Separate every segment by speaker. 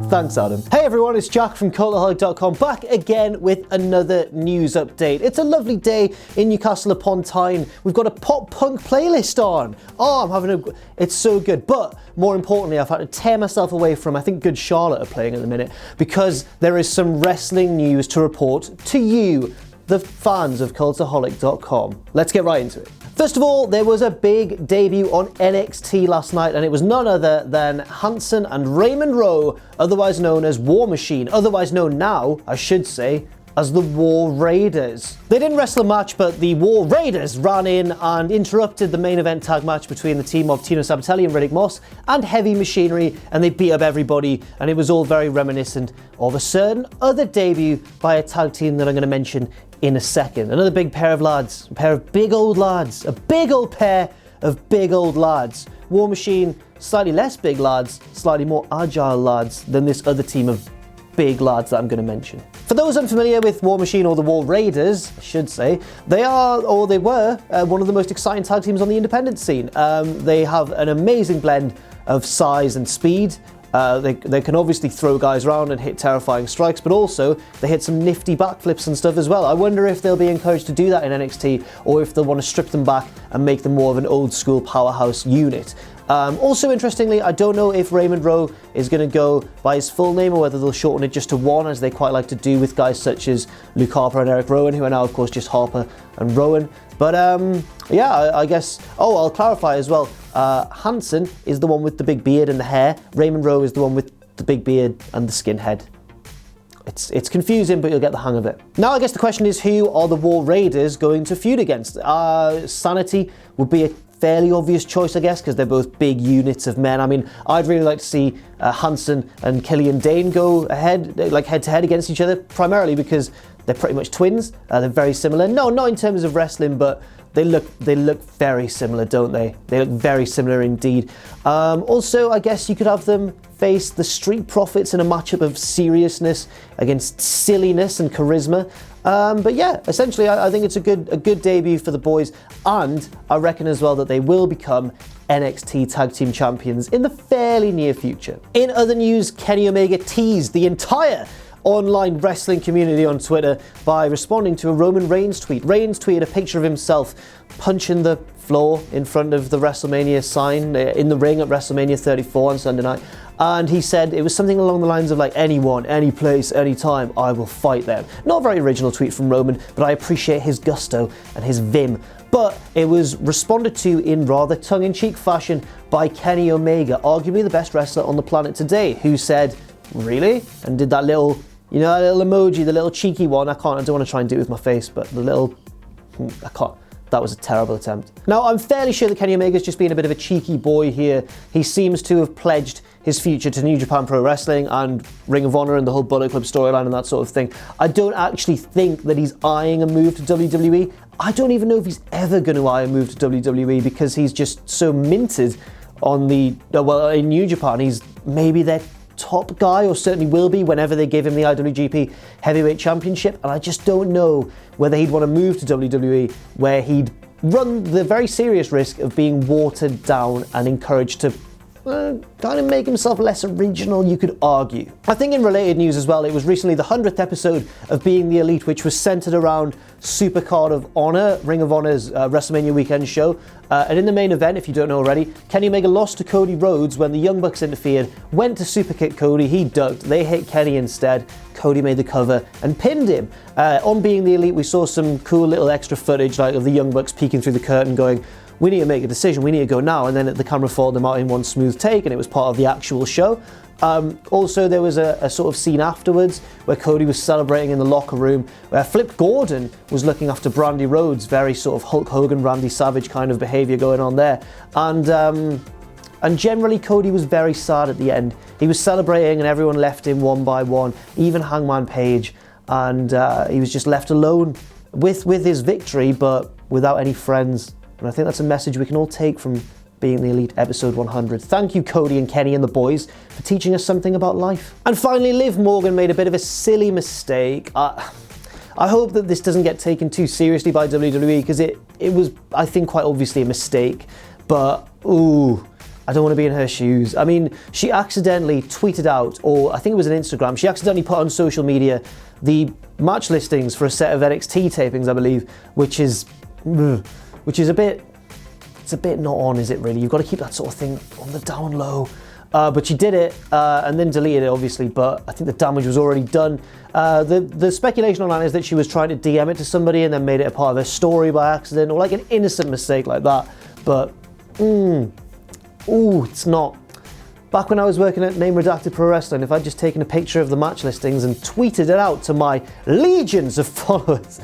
Speaker 1: Thanks, Adam. Hey everyone, it's Jack from Cultaholic.com, back again with another news update. It's a lovely day in Newcastle upon Tyne. We've got a pop punk playlist on. It's so good. But more importantly, I've had to tear myself away from, I think Good Charlotte are playing at the minute, because there is some wrestling news to report to you, the fans of Cultaholic.com. Let's get right into it. First of all, there was a big debut on NXT last night, and it was none other than Hanson and Raymond Rowe, otherwise known as War Machine, otherwise known now, I should say, as the War Raiders. They didn't wrestle a match, but the War Raiders ran in and interrupted the main event tag match between the team of Tino Sabatelli and Riddick Moss and Heavy Machinery, and they beat up everybody, and it was all very reminiscent of a certain other debut by a tag team that I'm going to mention in a second. Another big pair of lads, a pair of big old lads, a big old pair of big old lads. War Machine, slightly less big lads, slightly more agile lads than this other team of big lads that I'm going to mention. For those unfamiliar with War Machine, or the War Raiders, I should say, they are, or they were, one of the most exciting tag teams on the independent scene. They have an amazing blend of size and speed. They can obviously throw guys around and hit terrifying strikes, but also they hit some nifty backflips and stuff as well. I wonder if they'll be encouraged to do that in NXT, or if they'll want to strip them back and make them more of an old school powerhouse unit. Also interestingly, I don't know if Raymond Rowe is going to go by his full name or whether they'll shorten it just to one, as they quite like to do with guys such as Luke Harper and Eric Rowan, who are now of course just Harper and Rowan. But yeah, I guess, I'll clarify as well. Hanson is the one with the big beard and the hair. Raymond Rowe is the one with the big beard and the skinhead. It's confusing, but you'll get the hang of it. Now I guess the question is, who are the War Raiders going to feud against? Sanity would be a fairly obvious choice, I guess, because they're both big units of men. I mean, I'd really like to see Hanson and Killian Dane go ahead, like head to head against each other, primarily because they're pretty much twins. They're very similar. No, not in terms of wrestling, but they look very similar, don't they? They look very similar indeed. Also, I guess you could have them face the Street Profits in a matchup of seriousness against silliness and charisma. But yeah, essentially, I think it's a good debut for the boys, and I reckon as well that they will become NXT Tag Team Champions in the fairly near future. In other news, Kenny Omega teased the entire online wrestling community on Twitter by responding to a Roman Reigns tweet. Reigns tweeted a picture of himself punching the floor in front of the WrestleMania sign in the ring at WrestleMania 34 on Sunday night. And he said it was something along the lines of like, anyone, any place, anytime, I will fight them. Not a very original tweet from Roman, but I appreciate his gusto and his vim. But it was responded to in rather tongue-in-cheek fashion by Kenny Omega, arguably the best wrestler on the planet today, who said, really? And did that little, you know, that little emoji, the little cheeky one. I don't want to try and do it with my face, but the little, I can't. That was a terrible attempt. Now, I'm fairly sure that Kenny Omega's just being a bit of a cheeky boy here. He seems to have pledged his future to New Japan Pro Wrestling and Ring of Honor and the whole Bullet Club storyline and that sort of thing. I don't actually think that he's eyeing a move to WWE. I don't even know if he's ever going to eye a move to WWE, because he's just so minted on the, in New Japan. He's maybe their top guy, or certainly will be whenever they give him the IWGP Heavyweight Championship, and I just don't know whether he'd want to move to WWE, where he'd run the very serious risk of being watered down and encouraged to kind of make himself less original, you could argue. I think in related news as well, it was recently the 100th episode of Being the Elite, which was centered around Supercard of Honor, Ring of Honor's WrestleMania weekend show. And in the main event, if you don't know already, Kenny Omega lost to Cody Rhodes when the Young Bucks interfered, went to superkick Cody, he ducked, they hit Kenny instead, Cody made the cover and pinned him. On Being the Elite, we saw some cool little extra footage, like of the Young Bucks peeking through the curtain going, we need to make a decision, we need to go now, and then the camera followed them out in one smooth take, and it was part of the actual show. Also, there was a sort of scene afterwards where Cody was celebrating in the locker room, where Flip Gordon was looking after Brandy Rhodes, very sort of Hulk Hogan, Randy Savage kind of behaviour going on there. And generally, Cody was very sad at the end. He was celebrating and everyone left him one by one, even Hangman Page, and he was just left alone with his victory, but without any friends. And I think that's a message we can all take from Being the Elite episode 100. Thank you, Cody and Kenny and the boys, for teaching us something about life. And finally, Liv Morgan made a bit of a silly mistake. I hope that this doesn't get taken too seriously by WWE, because it was, I think, quite obviously a mistake. But, ooh, I don't want to be in her shoes. I mean, she accidentally tweeted out, or I think it was on Instagram, she accidentally put on social media the match listings for a set of NXT tapings, I believe, which is a bit, it's a bit not on, is it really? You've got to keep that sort of thing on the down low. But she did it and then deleted it, obviously, but I think the damage was already done. The speculation online is that she was trying to DM it to somebody and then made it a part of her story by accident, or like an innocent mistake like that. But, it's not. Back when I was working at Name Redacted Pro Wrestling, if I'd just taken a picture of the match listings and tweeted it out to my legions of followers,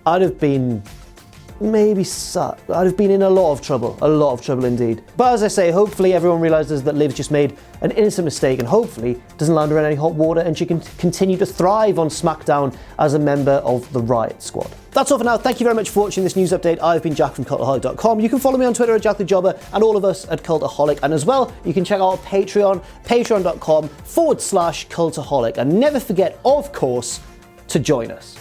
Speaker 1: I'd have been I'd have been in a lot of trouble indeed. But as I say, hopefully everyone realises that Liv's just made an innocent mistake and hopefully doesn't land her in any hot water and she can continue to thrive on SmackDown as a member of the Riot Squad. That's all for now. Thank you very much for watching this news update. I've been Jack from Cultaholic.com. You can follow me on Twitter at JackTheJobber and all of us at Cultaholic. And as well, you can check out our Patreon, patreon.com/Cultaholic. And never forget, of course, to join us.